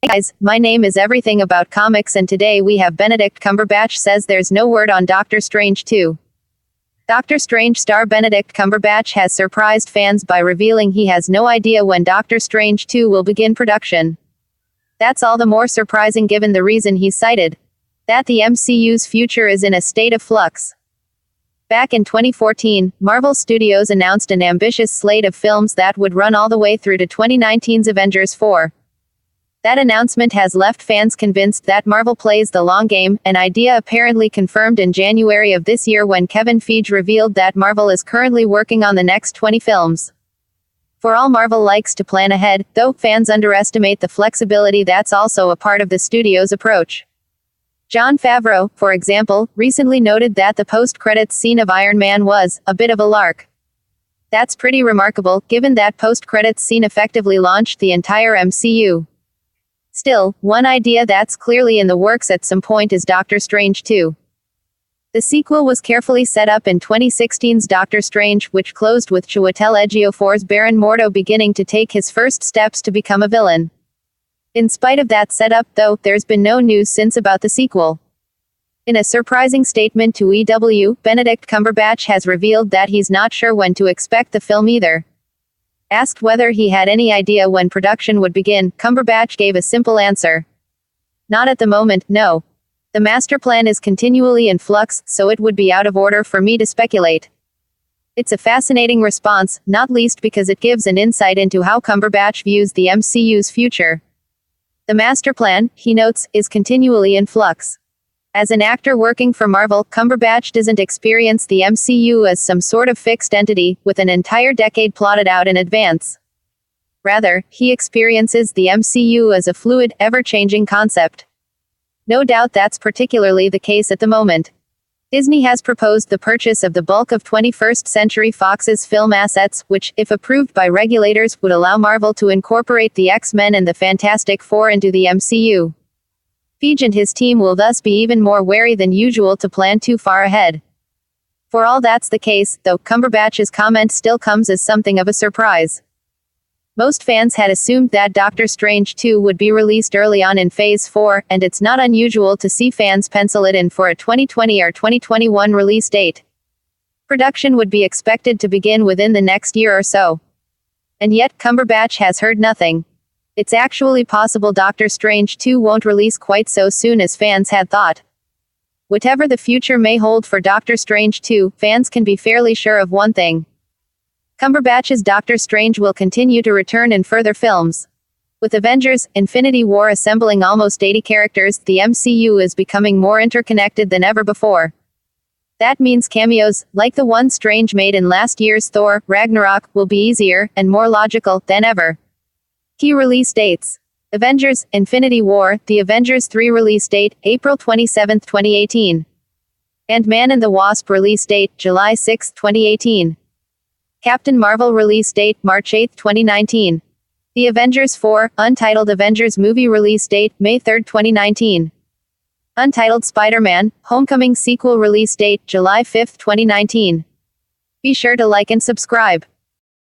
Hey guys, my name is Everything About Comics, and today we have Benedict Cumberbatch says there's no word on Doctor Strange 2. Doctor Strange star Benedict Cumberbatch has surprised fans by revealing he has no idea when Doctor Strange 2 will begin production. That's all the more surprising given the reason he cited: that the MCU's future is in a state of flux. Back in 2014, Marvel Studios announced an ambitious slate of films that would run all the way through to 2019's Avengers 4. That announcement has left fans convinced that Marvel plays the long game, an idea apparently confirmed in January of this year when Kevin Feige revealed that Marvel is currently working on the next 20 films. For all Marvel likes to plan ahead, though fans underestimate the flexibility that's also a part of the studio's approach. Jon Favreau, for example, recently noted that the post-credits scene of Iron Man was a bit of a lark. That's pretty remarkable, given that post-credits scene effectively launched the entire MCU. Still, one idea that's clearly in the works at some point is Doctor Strange 2. The sequel was carefully set up in 2016's Doctor Strange, which closed with Chiwetel Ejiofor's Baron Mordo beginning to take his first steps to become a villain. In spite of that setup, though, there's been no news since about the sequel. In a surprising statement to EW, Benedict Cumberbatch has revealed that he's not sure when to expect the film either. Asked whether he had any idea when production would begin, Cumberbatch gave a simple answer: "Not at the moment, no. The master plan is continually in flux, so it would be out of order for me to speculate." It's a fascinating response, not least because it gives an insight into how Cumberbatch views the MCU's future. The master plan, he notes, is continually in flux. As an actor working for Marvel, Cumberbatch doesn't experience the MCU as some sort of fixed entity, with an entire decade plotted out in advance. Rather, he experiences the MCU as a fluid, ever-changing concept. No doubt that's particularly the case at the moment. Disney has proposed the purchase of the bulk of 21st Century Fox's film assets, which, if approved by regulators, would allow Marvel to incorporate the X-Men and the Fantastic Four into the MCU. Feige and his team will thus be even more wary than usual to plan too far ahead. For all that's the case, though, Cumberbatch's comment still comes as something of a surprise. Most fans had assumed that Doctor Strange 2 would be released early on in Phase 4, and it's not unusual to see fans pencil it in for a 2020 or 2021 release date. Production would be expected to begin within the next year or so. And yet, Cumberbatch has heard nothing. It's actually possible Doctor Strange 2 won't release quite so soon as fans had thought. Whatever the future may hold for Doctor Strange 2, fans can be fairly sure of one thing: Cumberbatch's Doctor Strange will continue to return in further films. With Avengers: Infinity War assembling almost 80 characters, the MCU is becoming more interconnected than ever before. That means cameos, like the one Strange made in last year's Thor: Ragnarok, will be easier, and more logical, than ever. Key release dates: Avengers: Infinity War, the Avengers 3 release date, April 27, 2018. Ant-Man and the Wasp release date, July 6, 2018. Captain Marvel release date, March 8, 2019. The Avengers 4, Untitled Avengers movie release date, May 3, 2019. Untitled Spider-Man: Homecoming sequel release date, July 5, 2019. Be sure to like and subscribe.